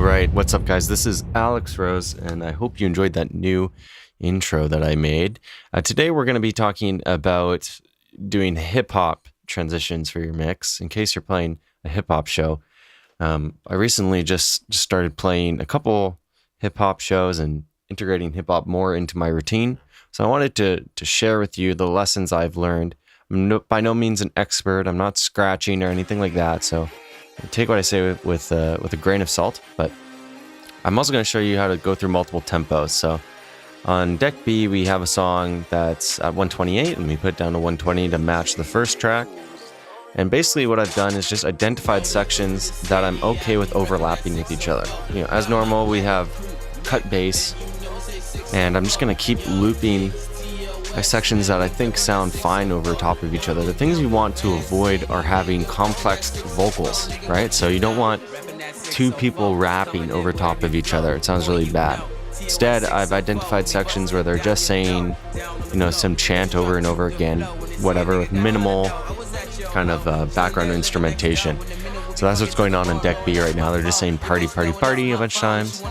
Alright, what's up guys? This is Alex Rose, and I hope you enjoyed that new intro that I made. Today we're going to be talking about doing hip-hop transitions for your mix, in case you're playing a hip-hop show. I recently just started playing a couple hip-hop shows and integrating hip-hop more into my routine. So I wanted to share with you the lessons I've learned. I'm by no means an expert. I'm not scratching or anything like that, so take what I say with a grain of salt. But I'm also going to show you how to go through multiple tempos. So on deck B, we have a song that's at 128, and we put it down to 120 to match the first track. And basically what I've done is just identified sections that I'm okay with overlapping with each other. You know, as normal, we have cut bass, and I'm just going to keep looping sections that I think sound fine over top of each other. The things you want to avoid are having complex vocals, right? So you don't want two people rapping over top of each other. It sounds really bad. Instead, I've identified sections where they're just saying, you know, some chant over and over again, whatever, with minimal kind of background instrumentation. So that's what's going on in deck B right now. They're just saying party, party, party a bunch of times.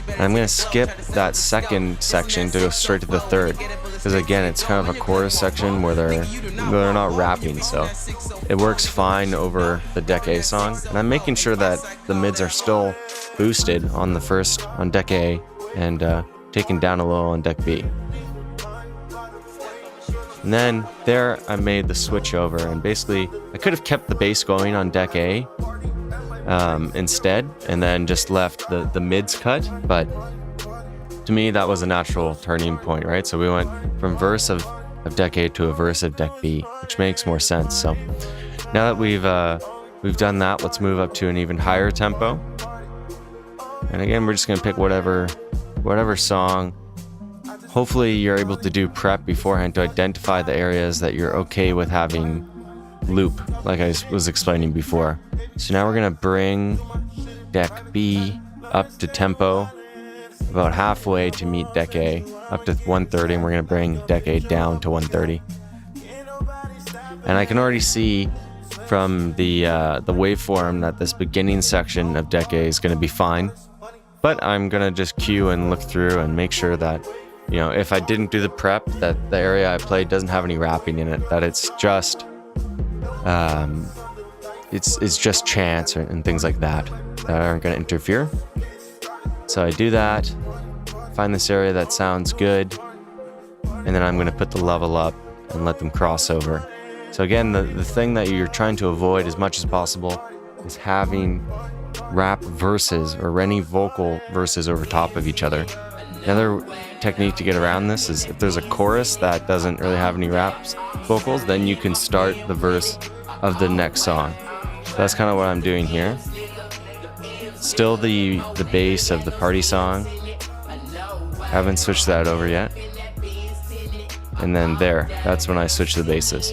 And I'm going to skip that second section to go straight to the third. Because again, it's kind of a chorus section where they're not rapping. So it works fine over the deck A song. And I'm making sure that the mids are still boosted on deck A and taken down a little on deck B. And then there I made the switch over, and basically I could have kept the bass going on deck A instead, and then just left the mids cut, but to me that was a natural turning point, right? So we went from verse of deck A to a verse of deck B, which makes more sense. So now that we've done that, let's move up to an even higher tempo. And again, we're just gonna pick whatever song. Hopefully you're able to do prep beforehand to identify the areas that you're okay with having loop, like I was explaining before. So now we're gonna bring deck B up to tempo about halfway to meet deck A, up to 130, and we're gonna bring deck A down to 130. And I can already see from the waveform that this beginning section of deck A is gonna be fine, but I'm gonna just cue and look through and make sure that, you know, if I didn't do the prep, that the area I played doesn't have any rapping in it, that it's just it's just chants and things like that aren't going to interfere. So I do that, find this area that sounds good, and then I'm going to put the level up and let them cross over. So again, the thing that you're trying to avoid as much as possible is having rap verses or any vocal verses over top of each other. Another technique to get around this is if there's a chorus that doesn't really have any rap vocals, then you can start the verse of the next song. So that's kind of what I'm doing here. Still the bass of the party song. Haven't switched that over yet. And then that's when I switch the basses.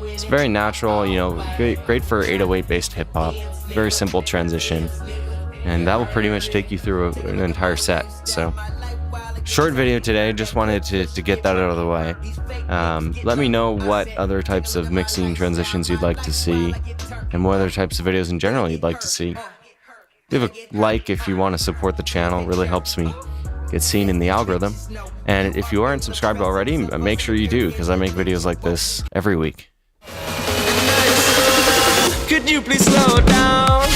It's very natural, you know, great for 808 based hip hop. Very simple transition. And that will pretty much take you through an entire set. So short video today, just wanted to get that out of the way. Let me know what other types of mixing transitions you'd like to see, and what other types of videos in general you'd like to see. Give a like if you want to support the channel. It really helps me get seen in the algorithm. And if you aren't subscribed already, make sure you do, because I make videos like this every week. Could you please slow down?